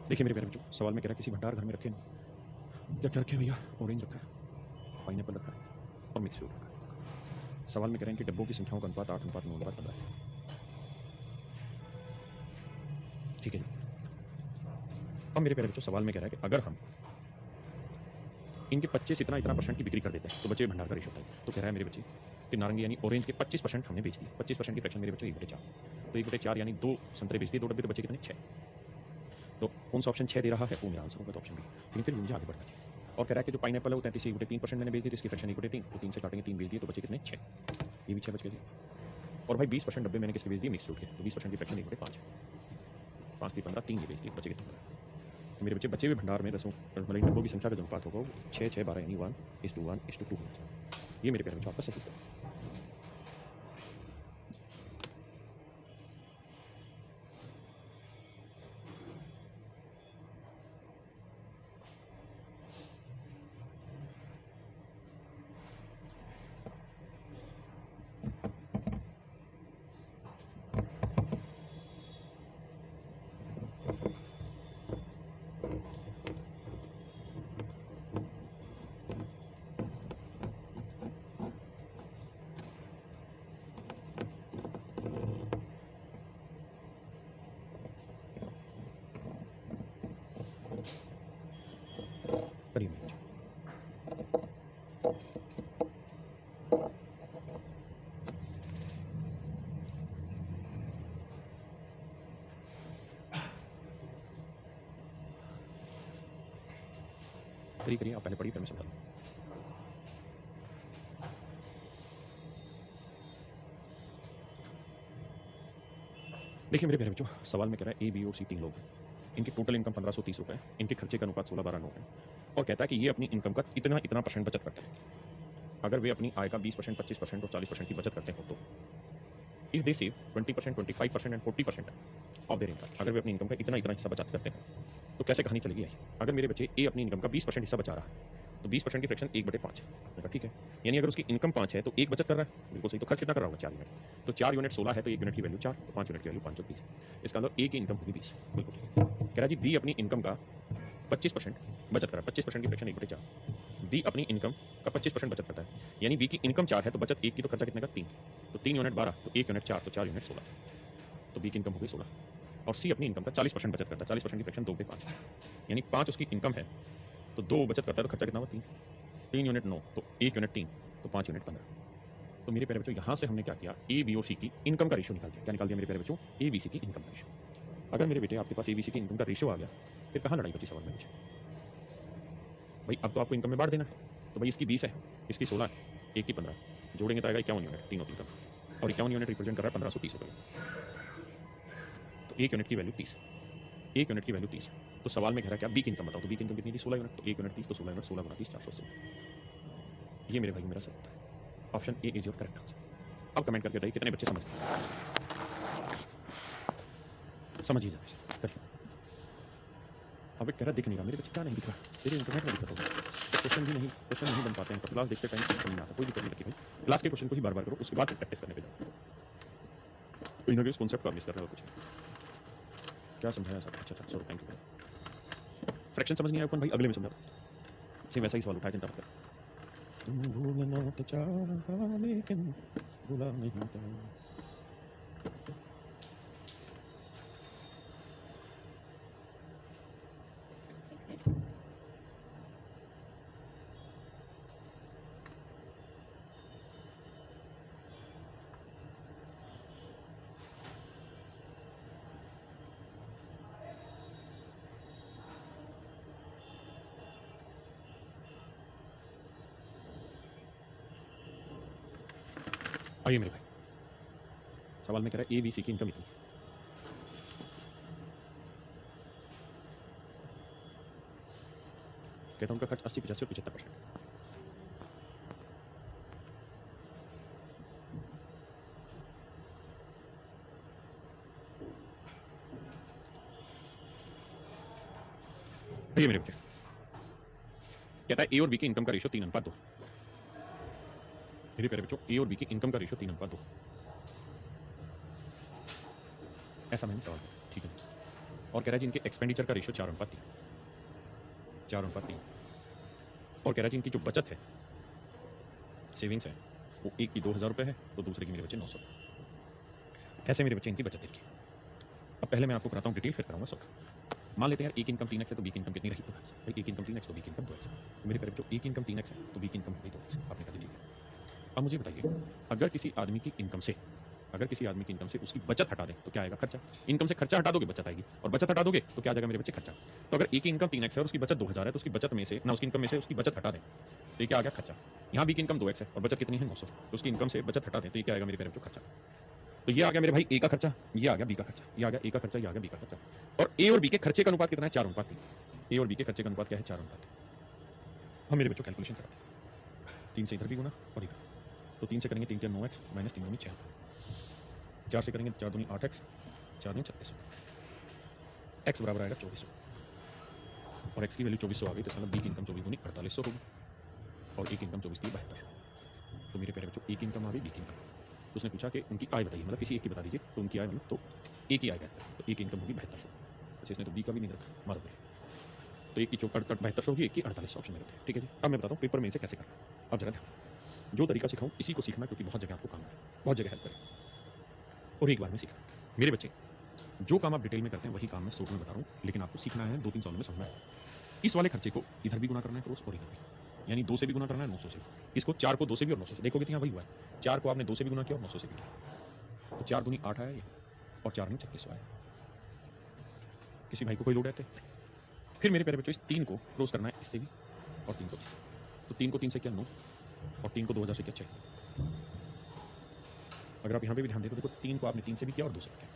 देखिए मेरे प्यारे बच्चों, सवाल में कह रहा है किसी भंडार घर में रखे क्या क्या रखे हैं भैया? ऑरेंज रखा है, पाइनएप्पल रखा है और मिक्स फ्रूट रखा है। सवाल में कह रहे हैं कि डब्बों की संख्याओं का अनुपात 8:9:15 है। ठीक है जी। अब मेरे प्यारे बच्चों, सवाल में कह रहा है कि अगर हम इनके 25 इतना इतना परसेंट की बिक्री कर देते हैं तो बचे हुए भंडार का रेशो बताइए। तो कह रहा है मेरे बच्चे कि नारंगी यानी ऑरेंज के 25% हमने बेच दिए। 25% की फ्रैक्शन मेरे बच्चों 1/4, तो 1/4 यानी 2 संतरे बेच दिए, 2 डब्बे, तो बचे कितने? 6। तो कौन सा ऑप्शन 6 दे रहा है? वो मेरा आंसर होगा, तो ऑप्शन बी। लेकिन फिर मुझे आगे बढ़ना चाहिए और कह रहा है कि जो पाइनएप्पल है वो 33 1/3% मैंने बेच दी, तो इसकी फ्रैक्शन 1/3, तो 3 से काटेंगे 3 बेच दिए, तो बचे कितने? 6। ये भी 6 बच गए जी। और भाई 20% डब्बे मैंने किसके बेच दिए? मिक्स फ्रूट के, तो 20% की फ्रैक्शन 1/5, 5 3 15, 3 ये बेच दिए, बचे कितने? 15। तो मेरे बच्चे बचे हुए भंडार में दसों मतलब इन डब्बों की संख्या का जो अनुपात होगा वो 6 6 12 यानी 1:1:2 होना चाहिए। ये मेरे प्यारे बच्चों आपका सही उत्तर है। करिए मेरे बच्चे। करिए करिए, आप पहले पढ़िए फिर मैं समझा दूँ। देखिए मेरे प्यारे बच्चों, सवाल में कह रहा है ए बी और सी 3 लोग हैं। इनकी टोटल इनकम 1530 रुपये है। इनके खर्चे का अनुपात 16:12:9 है और कहता है कि ये अपनी इनकम का इतना इतना परसेंट बचत करते हैं। अगर वे अपनी आय का 20%, 25% और 40% की बचत करते हो तो if they save 20%, 25% and 40% of their income, अगर वे अपनी इनकम का इतना इतना हिस्सा बचत करते हो तो कैसे कहानी चलेगी? आई अगर मेरे बच्चे ए अपनी इनकम का 20% हिस्सा बचा रहा है तो 20% की फ्रैक्शन 1/5। आपने कहा ठीक है, यानी अगर उसकी इनकम 5 है तो 1 बचत कर रहा है, बिल्कुल सही। तो खर्च कितना कर रहा होगा? 4 यूनिट। तो 4 यूनिट 16 है तो 1 यूनिट की वैल्यू 4, तो 5 यूनिट की वैल्यू 5 और 30। इसका मतलब ए की इनकम होगी 20, बिल्कुल ठीक है। कह रहा है जी बी अपनी इनकम का 25% बचत कर रहा है, 25% की फ्रैक्शन 1/4। बी अपनी इनकम का 25% बचत करता है, यानी बी की इनकम 4 है तो बचत 1 की, तो खर्चा कितने का? 3। तो 3 यूनिट 12, तो 1 यूनिट 4, तो 4 यूनिट 16, तो बी की इनकम हो गई 16। और सी अपनी इनकम का 40% बचत करता है, 40% की फ्रैक्शन 2/5, यानी 5 उसकी इनकम है तो 2 बचत करता है, तो खर्चा कितना हुआ? 3। 3 यूनिट 9, तो 1 यूनिट 3, तो 5 यूनिट 15। तो मेरे प्यारे बच्चों यहाँ से हमने क्या किया? ए बी और सी की इनकम का रेशियो निकाल दिया। क्या निकाल दिया मेरे प्यारे बच्चों? ए बी सी की इनकम का रेशियो। अगर मेरे बेटे आपके पास ए बी सी की इनकम का रेशियो आ गया, फिर कहाँ लड़ाई बची सवाल में? भाई अब तो आपको इनकम में बांट देना है। तो भाई इसकी 20 है, इसकी 16 है, एक की 15, जोड़ेंगे तो आएगा 51 यूनिट, तीनों की इनकम। और 51 यूनिट रिप्रेजेंट कर रहा है 1530 रुपये। तो 1 यूनिट की वैल्यू 30, 1 यूनिट की वैल्यू 30। तो सवाल में कह रहा है कि आप बी की इनकम बताओ, तो बी की इनकम कितनी थी? 16 यूनिट, तो 1 यूनिट 30, तो 16 यूनिट 16 गुना 30, 480। ये मेरे भाई मेरा सही उत्तर है। Option A is your correct answer. अब कमेंट करके बताइए कितने बच्चे समझ समझिए जरा करिए। अब एक कह रहा दिख नहीं रहा मेरे बच्चे, क्या नहीं दिख रहा? तेरे इंटरनेट में दिक्कत होगा, क्वेश्चन नहीं बन पाते हैं, क्लास देखते टाइम समझ नहीं आता। कोई दिक्कत नहीं रखी भाई, क्लास के क्वेश्चन को ही बार बार करो, उसके बाद प्रैक्टिस करने पे जाओ। कहीं ना कहीं उस कॉन्सेप्ट को मिस कर रहे हो कुछ। क्या समझाया सर? अच्छा चलो थैंक यू। फ्रैक्शन समझ नहीं आया ओपन भाई, अगले में समझाता। सेम वैसा ही सवाल उठाया, चिंता मत कर। तुम भूलना तो चाहा लेकिन भूला नहीं पाया। आइए मेरे भाई, सवाल में कह रहा है ए बी सी की इनकम इतनी। कहता हूँ उनका खर्च 80, 85 और 75%। आइए मेरे बच्चे, कहता है ए और बी की इनकम का रेशियो 3:2। मेरे प्यारे बच्चों, ए और बी की इनकम का रेशियो 3:2, ऐसा मैंने सवाल किया, ठीक है। और कह रहा है जी इनके एक्सपेंडिचर का रेशियो 4:3, 4:3। और कह रहा है जी इनकी जो बचत है, सेविंग्स है, वो एक की 2,000 रुपये है तो दूसरे की मेरे बच्चे 900। ऐसे मेरे बच्चे इनकी बचत देखिए। अब पहले मैं आपको कराता हूँ डिटेल, फिर कराऊंगा सॉल्व। मान लेते हैं यार एक इनकम 3x है तो बी की इनकम कितनी रही? 2x। भाई एक इनकम 3x तो बी की इनकम 2x। तो मेरे प्यारे बच्चों एक इनकम 3x है तो बी की इनकम हो गई 2x। आपने कहा जी ठीक है। अब मुझे बताइए, अगर किसी आदमी की इनकम से, अगर किसी आदमी की इनकम से उसकी बचत हटा दें तो क्या आएगा? खर्चा। इनकम से खर्चा हटा दोगे बचत आएगी, और बचत हटा दोगे तो क्या आ जाएगा मेरे बच्चे? खर्चा। तो अगर एक की इनकम 3x है और उसकी बचत 2,000 है तो उसकी बचत में से ना, उसकी इनकम में से उसकी बचत हटा दें तो ये क्या आ गया? खर्चा। यहाँ बी की इनकम 2x है और बचत कितनी है? 900। तो उसकी इनकम से बचत हटा दें तो ये क्या आएगा मेरे प्यारे बच्चों? खर्चा। तो ये आ गया मेरे भाई ए का खर्चा, ये आ गया बी का खर्चा, ये आ गया ए का खर्चा, ये आ गया बी का खर्चा। और ए और बी के खर्चे का अनुपात कितना है? 4:3। ए और बी के खर्चे का अनुपात क्या है? 4:3। हम मेरे बच्चों कैलकुलेशन कराते हैं। 3 से इधर भी गुना और इधर, तो 3 से करेंगे 3 × 9x माइनस 3 × 6, 4 से करेंगे 4 × 2 8x, 4 × 36, x बराबर आएगा 2400। और x की वैल्यू 2400 आ गई तो मतलब बी की इनकम 24 × 4800 होगी, और ए की इनकम 24 × 72। तो मेरे प्यारे बच्चों ए की इनकम आ गई, बी की इनकम। तो उसने पूछा कि उनकी आय बताइए, मतलब किसी एक की बता दीजिए, तो उनकी आय मतलब तो ए की आय 72, तो ए की इनकम होगी 7200। अच्छा इसने तो बी का भी नहीं रखा, मारो भाई। तो एक की 7200 होगी, एक की 4800 ऑप्शन में रहते हैं। ठीक है जी। अब मैं बताता हूँ पेपर में इसे कैसे करना है। अब जरा ध्यान, जो तरीका सिखाऊं इसी को सीखना, क्योंकि बहुत जगह आपको काम है, बहुत जगह हेल्प करें और एक बार में सीखना। मेरे बच्चे जो काम आप डिटेल में करते हैं वही काम मैं शॉर्ट में बता रहा हूँ, लेकिन आपको सीखना है, 2-3 सवालों में समझना है। इस वाले खर्चे को इधर भी गुना करना है क्रॉस और इधर भी, यानी 2 से भी गुना करना है 900 से। इसको 4 को 2 से भी और 900 से, देखोगे तो यहाँ वही हुआ है, 4 को आपने 2 से भी गुना किया और 900 से भी किया, तो 4 दूनी 8 आया ये, और 4 में 3600 आया। किसी भाई को कोई लोड है? फिर मेरे प्यारे बच्चों इस 3 को क्रॉस करना है इससे भी और 3 को इससे। तो 3 को 3 से किया 9 और 3 को 2000 से किया 6। अगर आप यहाँ पे भी ध्यान दें तो देखो 3 को आपने 3 से भी किया और 2 से भी किया।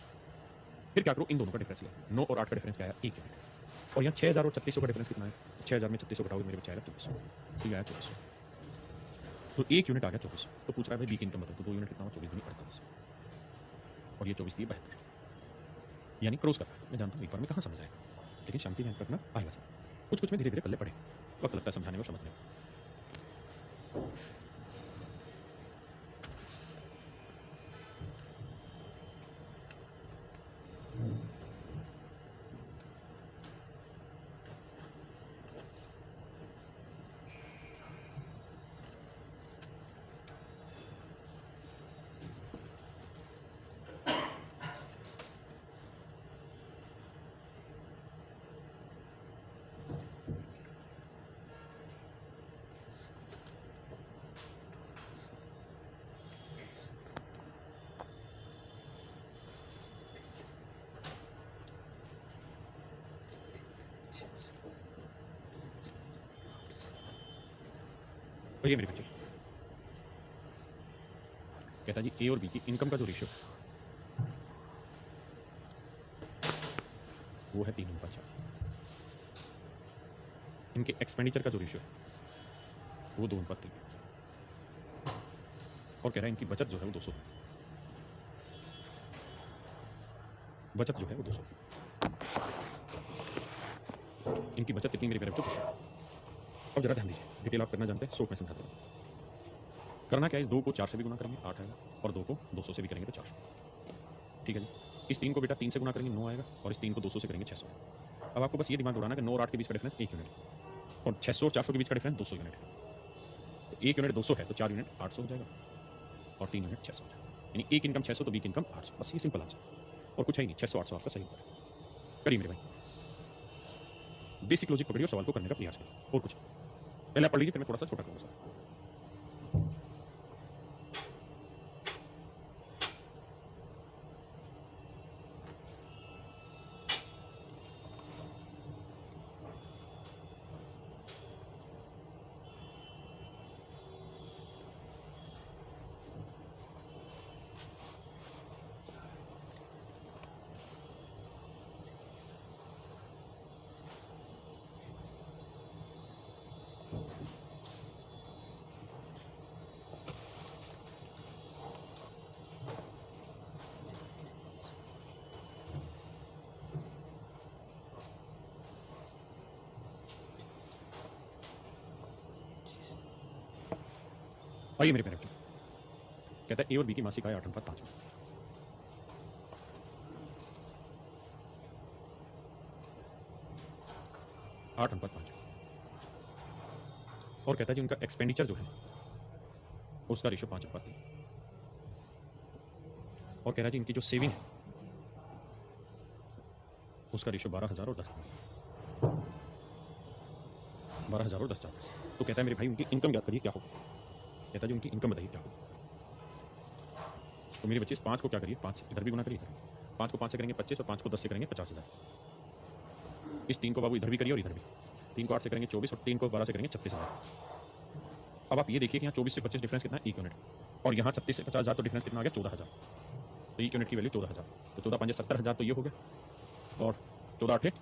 फिर क्या करो, इन दोनों का डिफरेंस लिया, 9 और 8 का डिफरेंस क्या है? 1 यूनिट। और यहाँ 6000 और 3600 का डिफरेंस कितना है? 6000 में 3600 घटाओगे मेरे बच्चे आएगा 2400, तो ये आया 2400। तो 1 यूनिट आ गया 2400। तो पूछ रहा है भाई बी की इनकम बताओ, तो 2 यूनिट कितना हुआ? 24 × 48 और ये 24 × 72, यानी क्रॉस करना है। मैं जानता हूँ एक बार में कहाँ समझ आएगा, लेकिन शांति में रखना आएगा सब। कुछ कुछ में धीरे धीरे पल्ले पड़े, वक्त लगता है समझाने में और समझने में। तो ये मेरे बच्चे कहता है जी ए और बी की इनकम का जो रेशियो वो है 3:4। इनके एक्सपेंडिचर का जो रेशियो है वो 2:3। और कह रहा है इनकी बचत जो है वो 200, बचत जो है वो 200। इनकी बचत कितनी मेरे प्यारे बच्चों? अब जरा ध्यान दीजिए, डिटेल आप करना जानते हैं, शॉर्ट में समझाता हूँ। करना क्या है, इस 2 को 4 से भी गुना करेंगे 8 आएगा, और 2 को 200 से भी करेंगे तो 400। ठीक है जी। इस 3 को बेटा 3 से गुना करेंगे 9 आएगा, और इस 3 को 200 से करेंगे 600। अब आपको बस ये दिमाग दौड़ाना कि 9 और 8 के बीच का डिफरेंस 1 यूनिट, और 600 और 400 के बीच का डिफरेंस 200 यूनिट है। तो 1 यूनिट 200 है तो 4 यूनिट 800 हो जाएगा, और 3 यूनिट 600 हो जाएगा। यानी एक इनकम 600 तो बी की इनकम 800। बस ये सिंपल आंसर, और कुछ है ही नहीं। 600 800 आपका सही होगा। करिए मेरे भाई, बेसिक लॉजिक पकड़िए और सवाल को करने का प्रयास करिए, और कुछ पहले आप पढ़ लीजिए, फिर मैं थोड़ा सा छोटा करूँगा सर। आइए मेरे प्यारे बच्चों, कहता है ए और बी की मासिक आय 8:5। 8:5 और कहता है जी उनका एक्सपेंडिचर जो है उसका रेशियो 5:3 और कह रहा है जी इनकी जो सेविंग है उसका रेशियो 12,000 और 10 12,000 और 10 चार। तो कहता है मेरे भाई उनकी इनकम ज्ञात करिए क्या हो। कहता है जी उनकी इनकम बताइए क्या हो। तो मेरे बच्चे इस 5 को क्या करिए, 5 इधर भी गुना करिए, 5 को 5 से करेंगे 25 और 5 को 10 से करेंगे 50,000। इस 3 को बाबू इधर भी करिए और इधर भी, 3 को 8 से करेंगे 24 और 3 को 12 से करेंगे 36,000। अब आप ये देखिए कि यहाँ 24 से 25 डिफरेंस कितना है, 1 यूनिट, और यहाँ 36 से 50,000 तो डिफरेंस कितना आ गया, 14,000। तो 1 यूनिट की वैल्यू 14,000, तो 14 5 70,000 तो ये हो गया, और 14 8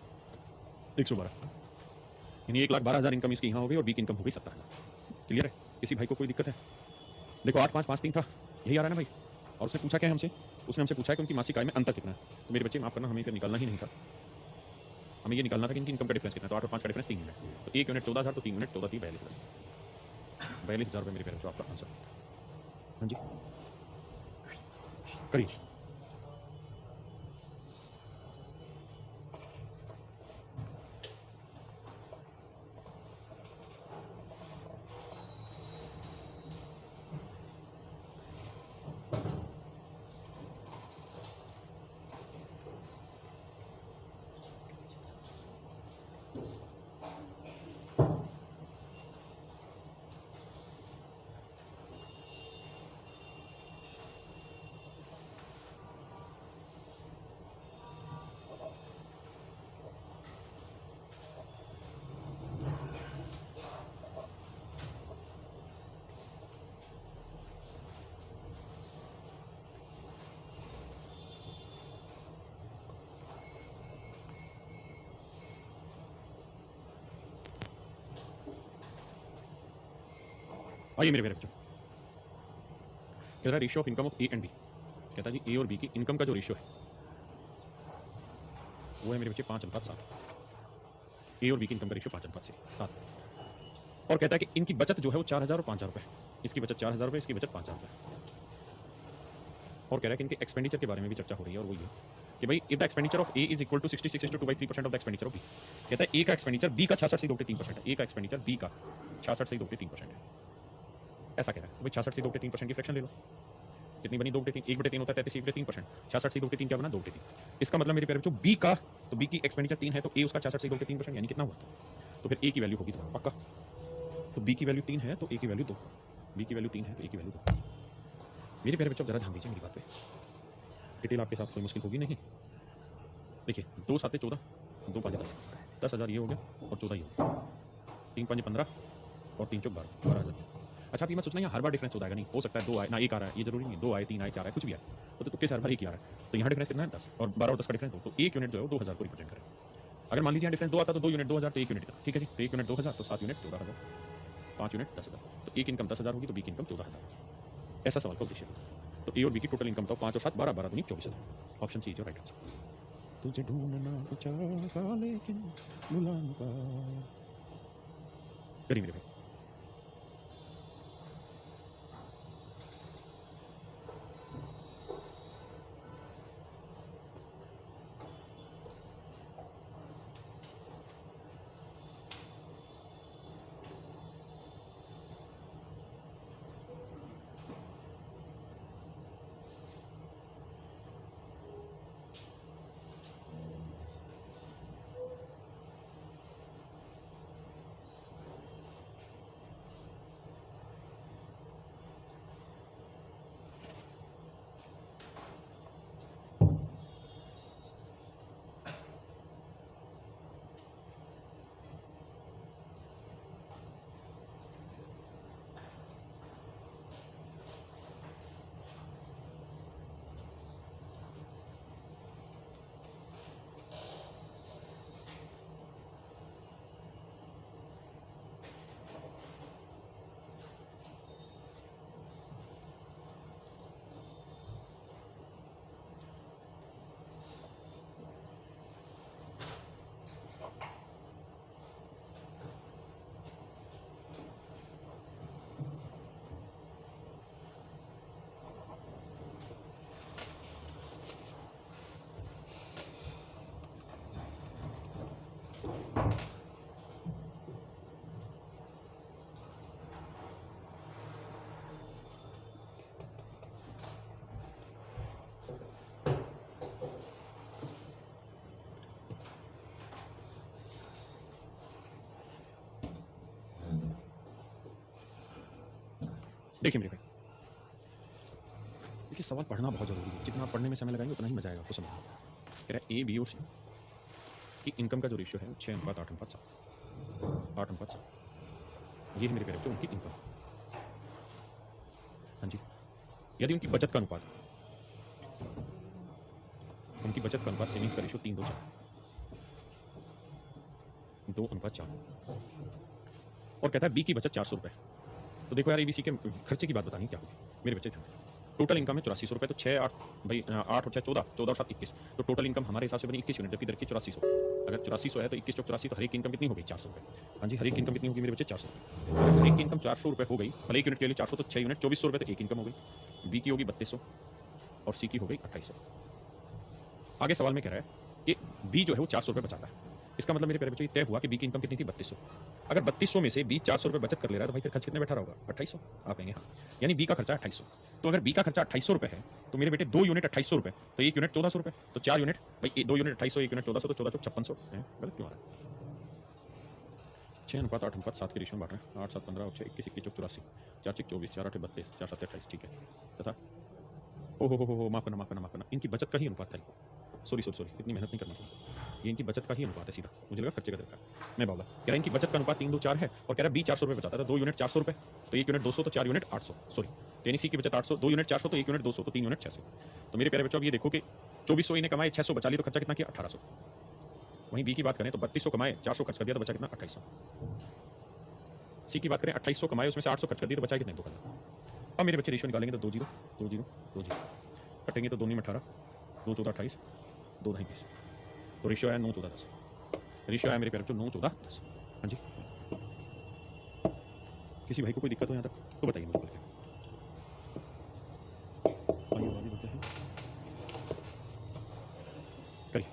112, यानी 1,12,000 इनकम इसकी यहाँ हो गई और बी की इनकम हो गई 70,000। क्लियर है? किसी भाई को कोई दिक्कत है? देखो 8,5,5,3 था, यही आ रहा है ना भाई। और उसने पूछा क्या है हमसे, उसने हमसे पूछा है कि उनकी मासिक आय में अंतर कितना है। तो मेरे बच्चे माफ करना, हमें निकालना ही नहीं था, हमें ये निकालना था कि इनकी इनकम का डिफरेंस कितना है। तो 8 और 5 का डिफरेंस 3 यूनिट, तो 1 यूनिट 14,000, तो 3 यूनिट 14 3 42,000 रुपये मेरे पेरेंट्स, आपका आंसर। हाँ जी करिए। आइए मेरे बच्चों, कह रहा है ratio of income of A and B. कहता है जी ए और बी की इनकम का जो रेशियो है वो है मेरे बच्चे 5:7। ए और बी की इनकम का रेशियो 5:7। और कहता है कि इनकी बचत जो है वो 4,000 और 5,000 रुपये, इसकी बचत 4,000 रुपये, इसकी बचत 5,000 रुपये। और कह रहा है कि इनके एक्सपेंडिचर के बारे में भी चर्चा हो रही है, और वो ये कि भाई if the expenditure of A is equal to 66 to 2/3% of the expenditure of B. कहता है ए का एक्सपेंडिचर बी का 66 से 2/3% है, ए का एक्सपेंडिचर बी का 66 से 2/3% है, ऐसा कह रहा है। तो भाई 66 से 2/3% की फ्रैक्शन ले लो, कितनी बनी 2/3, 1/3 होता है 33, 1/3%, 66 से 2/3 क्या बना 2/3। इसका मतलब मेरे प्यारे बच्चों बी का, तो बी की एक्सपेंडिचर 3 है, तो ए उसका 66 से 2/3% यानी कितना हुआ, तो फिर ए की वैल्यू होगी 2 पक्का। तो बी की वैल्यू 3 है तो ए की वैल्यू 2, बी की वैल्यू 3 है तो ए की वैल्यू 2। मेरे प्यारे बच्चों जरा ध्यान दीजिए मेरी बात पे, डिटेल आपके साथ कोई मुश्किल होगी नहीं। देखिए 2 7 14, 2 5 10, 10,000 ये हो गया और 14 ये हो गया, 3 5 15 और 3 4 12, 12,000। अच्छा आप ये मत सोचना यहाँ हर बार डिफरेंस हो जाएगा, नहीं हो सकता है 2 आए ना 1 आ रहा है, ये जरूरी नहीं 2 आए 3 आए 4 आए कुछ भी आए, तो तुक्के से हर बार 1 ही आ रहा है। तो यहाँ डिफरेंस कितना है 10, और 12 और 10 का डिफरेंस 2, तो 1 यूनिट जो है वो 2,000 को रिप्रेजेंट करेगा। अगर मान लीजिए यहाँ डिफरेंस 2 आता तो 2 यूनिट 2,000, तो 1 यूनिट, ठीक है जी, तो 1 यूनिट 2,000, तो 7 यूनिट 14,000, 5 यूनिट 10,000, तो एक इनकम 10,000 होगी तो बी की इनकम 14,000। ऐसा सवाल का उद्देश्य है। तो ए और बी की टोटल इनकम तो 5 और 7 12, 12 दूनी 24,000। Option C is your right answer. तुझे ढूंढना तो चाहा लेकिन भुला न पाया। करिए मेरे भाई। देखिए मेरे भाई, देखिए सवाल पढ़ना बहुत ज़रूरी है। जितना आप पढ़ने में समय लगाएंगे उतना ही मजा आएगा आपको समझ में। कह रहा है ए बी और सी की इनकम का जो रेशियो है वो 6:8:7, 8:7। ये है मेरे प्यारे बच्चों उनकी इनकम। हाँ जी, यदि उनकी बचत का अनुपात सेविंग्स का रेशियो 3:2:4 और कहता है बी की बचत 400 रुपये। तो देखो यार एबीसी के खर्चे की बात बतानी क्या होगी मेरे बच्चे ध्यान। टोटल इनकम है 8400 रुपये, तो 6 8 भाई 8 और 6 14, 14 और 7 21। तो टोटल इनकम हमारे हिसाब से बनी 21 यूनिट, जबकि दर की 8400। अगर 8400 है तो 21 चौक 84, तो हर एक की इनकम कितनी हो गई 400 रुपये। हाँ जी, हर एक की इनकम कितनी होगी मेरे बच्चे 400 रुपये। अगर हर एक की इनकम 400 रुपये हो गई, भले एक यूनिट के लिए 400, तो 6 यूनिट 2400 रुपये, तो एक इनकम हो गई। बी की होगी 3200 और सी की हो गई 2800। आगे सवाल में कह रहा है कि बी जो है वो 400 रुपये बचाता है। इसका मतलब मेरे प्यारे बच्चों ये तय हुआ कि बी की इनकम कितनी थी 3200। अगर 3200 में से बी 400 रुपये बचत कर ले रहा है तो भाई फिर खर्च कितने बैठा रहा होगा 2800। आप कहेंगे हाँ, यानी बी का खर्चा 2800। तो अगर बी का खर्चा 2800 रुपये है तो मेरे बेटे 2 यूनिट 2800 रुपये, तो 1 यूनिट 1400 रुपये, तो 4 यूनिट भाई 2 यूनिट 2800, 1 यूनिट 1400, तो 14 चौक 5600 है। गलत क्यों आ रहा है? 6:8:7 के रेशियो में बांट रहे हैं। 8 7 15 और 6 21 21 चौक 84, 4 6 24, 4 8 32, 4 7 28। ठीक है, तथा हो माफ करना, इनकी बचत का ही अनुपात था। सॉरी, इतनी मेहनत नहीं करना चाहिए। ये इनकी बचत का ही अनुपात है सीधा, मुझे लगा खर्चे का दर का। मैं बावला कह रहा है इनकी बचत का अनुपात 3:2:4 है और कह रहा है बी 400 रुपये बचाता था। 2 यूनिट 400 रुपये, तो 1 यूनिट 200, तो 4 यूनिट 800। सॉरी, तो यानी सी की बचत 800, 2 यूनिट 400, तो 1 यूनिट 200, तो 3 यूनिट 600। तो मेरे प्यारे बच्चों अब ये देखो कि 2400 इन्हें कमाए, 600 बचा लिया, तो खर्चा कितना किया 1800। वहीं बी की बात करें तो 3200 कमाए, 400 खर्च कर दिया, तो बचा कितना 2800। सी की बात करें 2800 कमाए, उसमें से 800 खर्च कर दिए, तो बचा कितने 2000। अब मेरे बच्चे रेशियो निकालेंगे तो 2 0 2 0 2 0 कटेंगे, तो 2 में 18, 2 14 28, 2 ढाई 20। तो रेशियो आया 9 14 10। रेशियो आया मेरे प्यारे बच्चों 9 14 10। हाँ जी, किसी भाई को कोई दिक्कत हो यहाँ तक तो बताइए मुझे बोल के। आइए आगे बढ़ते हैं, करिए।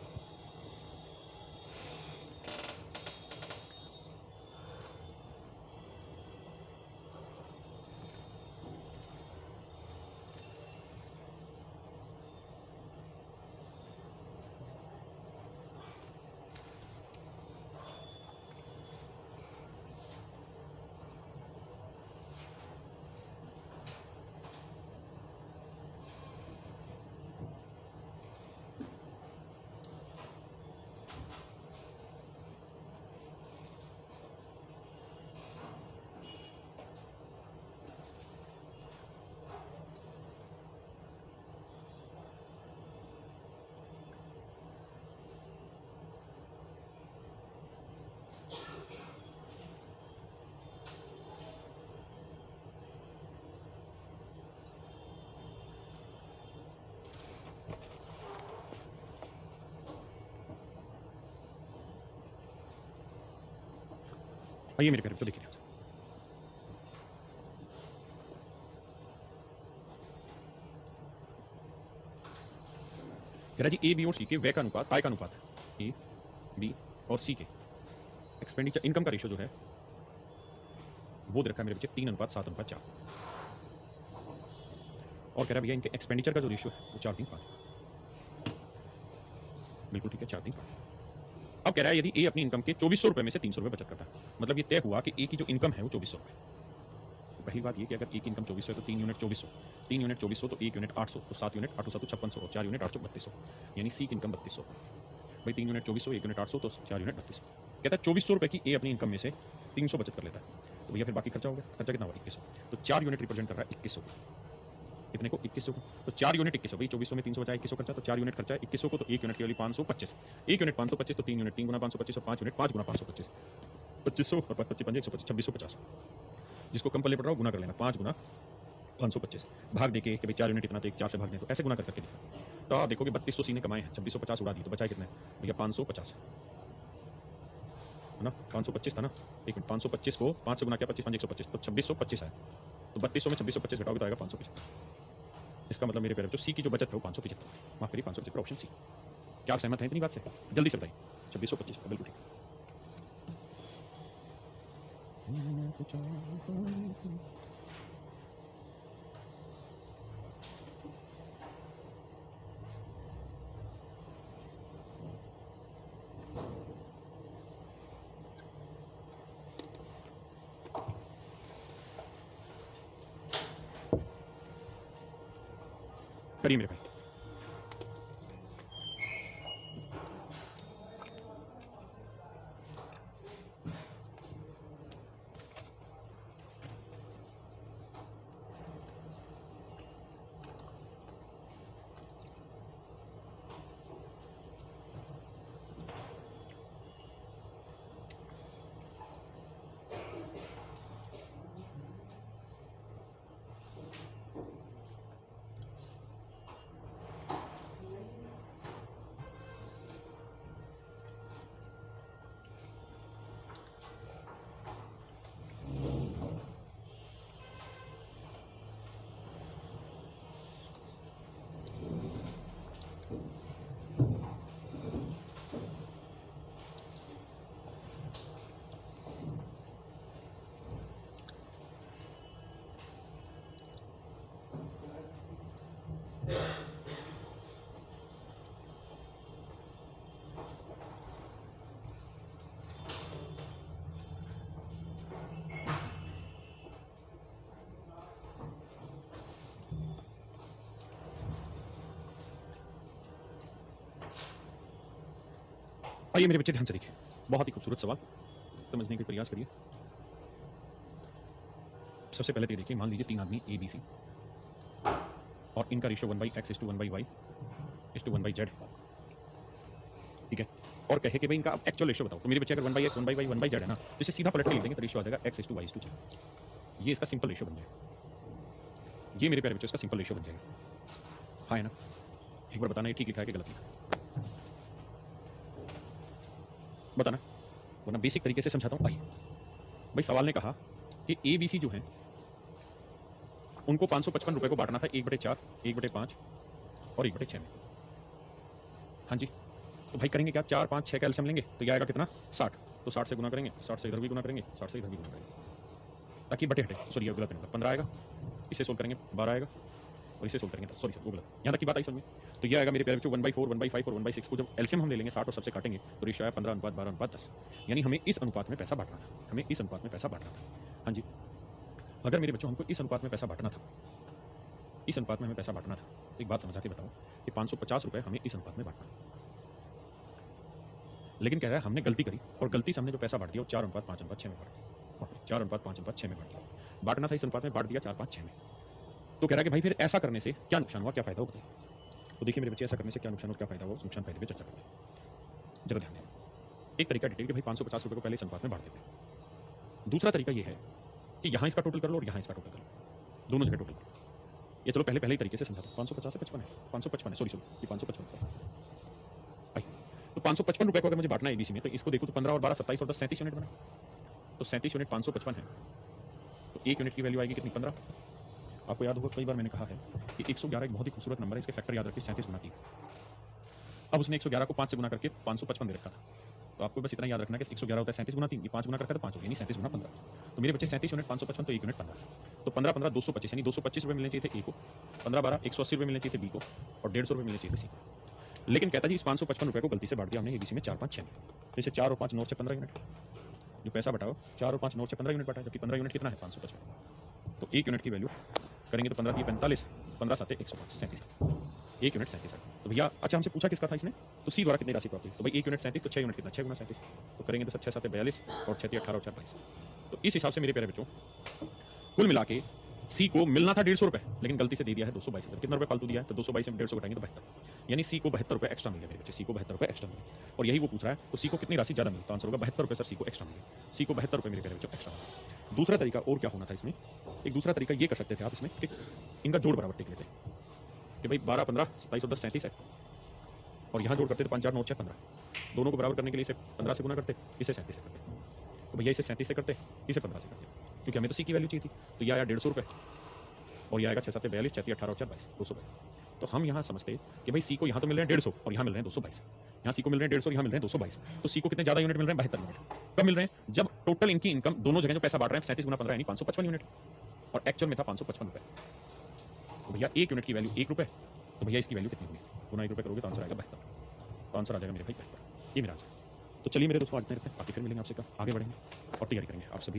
आइए मेरे प्यारे बच्चों देखिए, कह रहा जी ए बी और सी के व्यय का अनुपात, आय का अनुपात है। ए बी और सी के एक्सपेंडिचर इनकम का रेशियो जो है वो दे रखा है मेरे बच्चे 3:7:4। और कह रहा है भैया इनके एक्सपेंडिचर का जो रेशियो है वो 4:3:5। बिल्कुल ठीक है, 4:3:5। अब कह रहा है यदि ए अपनी इनकम के 2400 रुपये में से 300 रुपये बचत करता है, मतलब ये तय हुआ कि ए की जो इनकम है वो 2400 रुपये। तो पहली बात ये कि अगर ए की इनकम 2400 है तो 3 यूनिट 2400, 3 यूनिट 2400, तो 1 यूनिट 800, तो 7 यूनिट 8 7 5600 और 4 यूनिट 800 3200, यानी सी की इनकम 3200। भाई 3 यूनिट 2400, 1 यूनिट 800, तो 4 यूनिट 3200। कहता है 2400 रुपये की ए अपनी इनकम में से 300 बचत कर लेता है, तो भैया फिर बाकी खर्चा हो गया। खर्चा कितना हुआ 2100, तो 4 यूनिट रिप्रेजेंट कर रहा है 2100 को। कितने को 2100 को, तो 4 यूनिट 2100, भाई 2400 में 300 बचा 2100 खर्चा, तो 4 यूनिट खर्चा है 2100 को, तो 1 यूनिट के लिए 525, 1 यूनिट 525, तो 3 यूनिट 3 गुना 525 और 5 यूनिट 5 गुना 525, 2500 और 5 25 125 2650। जिसको कम पल्ले पड़ रहा हो गुना कर लेना, 5 गुना 525 भाग देके कि भाई 4 यूनिट इतना, तो 1 4 से भाग दें, तो ऐसे गुना कर करके दिखा। तो आप देखोगे 3200 सी ने कमाए हैं, 2650 उड़ा दिए, तो बचाए कितने भैया 550 है ना। 525 था ना, एक मिनट 525 को 5 से गुना किया 25 5 125, तो 2625 आया। तो 3200 में 2625 घटाओगे तो आएगा 575। इसका मतलब मेरे प्यारे बच्चों सी की जो बचत है वो 575, माफ करिए 575, ऑप्शन सी। क्या आप सहमत हैं इतनी बात से? जल्दी से बताइए। 2625, बिल्कुल ठीक। करिए मेरे भाई। आइए मेरे बच्चे ध्यान से देखिए, बहुत ही खूबसूरत सवाल, समझने का प्रयास करिए। सबसे पहले तो ये देखिए, मान लीजिए 3 आदमी ए बी सी और इनका ratio 1/x/1/y is to 1/z, ठीक है। और कहे कि भाई इनका अब एक्चुअल रेशियो बताओ। तो मेरे बच्चे अगर 1/x 1/y 1/z है ना, तो इसे सीधा पलट के लिख देंगे तो रेशियो आ जाएगा x/y/z। ये इसका सिंपल रेशियो बन जाएगा। ये मेरे प्यारे बच्चों इसका सिंपल रेशियो बन जाएगा। हाँ है ना? एक बार बताना ये ठीक लिखा है कि गलत लिखा है, बताना, वरना बेसिक तरीके से समझाता हूँ। आइए भाई, सवाल ने कहा कि ए बी सी जो है उनको 555 रुपए को बांटना था 1/4, 1/5 और 1/6 में। हाँ जी, तो भाई करेंगे क्या, 4 5 6 का एलसीएम लेंगे तो ये आएगा कितना, 60। तो 60 से गुना करेंगे, 60 से इधर भी गुना करेंगे, 60 से इधर भी गुना करेंगे, ताकि बटे हटे। सॉरी ये गलत नहीं, 15 आएगा, इसे सोल्व करेंगे 12 आएगा, और इसे सोल्व करेंगे, सॉरी वो गलत। यहाँ तक की बात आई समझ में? तो ये आएगा मेरे प्यारे बच्चों 1/4, 1/5 और 1/6 को जब एलसीएम हम ले लेंगे 60 और सबसे काटेंगे तो रेशियो आया 15:12:10। यानी हमें इस अनुपात में पैसा बांटना था, हमें इस अनुपात में पैसा बांटना था। हाँ जी, अगर मेरे बच्चों हमको इस अनुपात में पैसा बांटना था, इस अनुपात में हमें पैसा बांटना था, तो एक बात समझा के बताओ कि 550 रुपये हमें इस अनुपात में बांटना था। लेकिन कह रहा है हमने गलती करी, और गलती से हमने जो पैसा बांट दिया वो 4:5:6 में बांट दिया, 4:5:6 में बांट दिया। बांटना था इस अनुपात में, बांट दिया 4:5:6 में। तो कह रहा है कि भाई फिर ऐसा करने से क्या नुकसान हुआ, क्या फायदा हुआ बताइए। तो देखिए मेरे बच्चे, ऐसा करने से क्या नुकसान और क्या फायदा हुआ, उस नुकसान फायदे पे चर्चा करते हैं। जरा ध्यान दें। एक तरीका डिटेल कि भाई 550 रुपये को पहले इस अनुपात में बांट देते हैं। दूसरा तरीका ये है कि यहाँ इसका टोटल कर लो और यहाँ इसका टोटल कर लो, दोनों जगह टोटल कर लो। ये चलो पहले ही तरीके से समझा दो। 550 से 55 है, 555 है, सॉरी ये 555 रुपये। आइए, तो 555 रुपये को अगर मुझे बांटना है एबीसी में, तो इसको देखो तो 15 और 12 27 और 10 37 यूनिट बना। तो 37 यूनिट 555 है, तो एक यूनिट की वैल्यू आएगी कितनी, 15। आपको याद होगा कई बार मैंने कहा है कि 111 एक बहुत ही खूबसूरत नंबर है, इसके फैक्टर याद रखिए 37 गुना 3। अब उसने 111 को 5 से गुना करके 555 दे रखा था, तो आपको बस इतना याद रखना है कि 111 होता है 37 गुना 3, ये 5 गुना करता है तो 5 हो गया, यानी 37 गुना 15। तो मेरे बच्चे 37 यूनिट 555, तो 1 यूनिट 15, तो 15 15 225, यानी 225 रुपये मिलने चाहिए थे ए को, 15 12 180 रुपये मिलने चाहिए थे बी को, और 150 रुपये मिलने चाहिए थे सी को। लेकिन कहता जी इस 555 रुपये को गलती से बांट दिया हमने एबीसी में 4 5 6 में। जैसे 4 और 5 9 से 15 यूनिट, जो पैसा बटाओ 4 और 5 9 से 15 यूनिट बटा, जबकि 15 यूनिट कितना है 555। तो 1 यूनिट की वैल्यू करेंगे तो 15 की 45, 15 7 105, 37, 1 यूनिट 37। तो भैया अच्छा हमसे पूछा किसका था इसने, तो सी द्वारा कितनी राशि प्राप्त हुई। तो भाई 1 यूनिट 37, तो 6 यूनिट कितना, 6 गुना 37, तो करेंगे तो 6 7 42 और 6 18 और 4 22। तो इस हिसाब से मेरे प्यारे बच्चों कुल मिला के सी को मिलना था 150 रुपये, लेकिन गलती से दे दिया है 222 रुपये। कितना रुपये फालतू दिया है, तो 222 में 150 घटाएंगे तो 72, यानी सी को 72 रुपये एक्स्ट्रा मिले मेरे बच्चे, सी को 72 रुपये एक्स्ट्रा मिले। और यही वो पूछ रहा है, तो सी को कितनी राशि ज़्यादा मिली, तो आंसर होगा 72 रुपये सर सी को एक्स्ट्रा मिले। सी को 72 रुपये मेरे प्यारे बच्चों एक्स्ट्रा मिले। दूसरा तरीका और क्या होना था इसमें, एक दूसरा तरीका ये कर सकते थे आप इसमें कि इनका जोड़ बराबर टेक लेते कि भाई 12 15 27 और 10 37 है, और यहाँ जोड़ करते थे 5 4 9 6 15, दोनों को बराबर करने के लिए इसे 15 से गुना करते, इसे 37 से करते। तो भैया इसे 37 से करते, इसे 15 से करते, क्योंकि हमें तो सी की वैल्यू चाहिए थी। तो यह आया 150 रुपये, और यह आएगा 6 7 42 6 18 और 4 22, 222। तो हम यहाँ समझते कि भाई सी को यहाँ तो मिल रहे हैं 150 और यहाँ मिल रहे हैं 222, यहाँ सी को मिल रहे हैं 150 और यहाँ मिल रहे हैं 222। तो सी को कितने ज़्यादा यूनिट मिल रहे हैं, 72 यूनिट। कब मिल रहे हैं, जब टोटल इनकी इनकम दोनों जगह जो पैसा बांट रहे हैं 37 गुना 15 यानी 555 यूनिट, और एक्चुअल में था 555 रुपये। तो भैया 1 यूनिट की वैल्यू 1 रुपये, तो भैया इसकी वैल्यू कितनी होगी, गुना 1 रुपये करोगे तो आंसर आएगा 72। तो आंसर आ जाएगा मेरे भाई 72, ये मेरा आंसर। तो चलिए मेरे दोस्तों आज इतने रखते हैं, बाकी फिर मिलेंगे आपसे, कल आगे बढ़ेंगे और तैयारी करेंगे आप सभी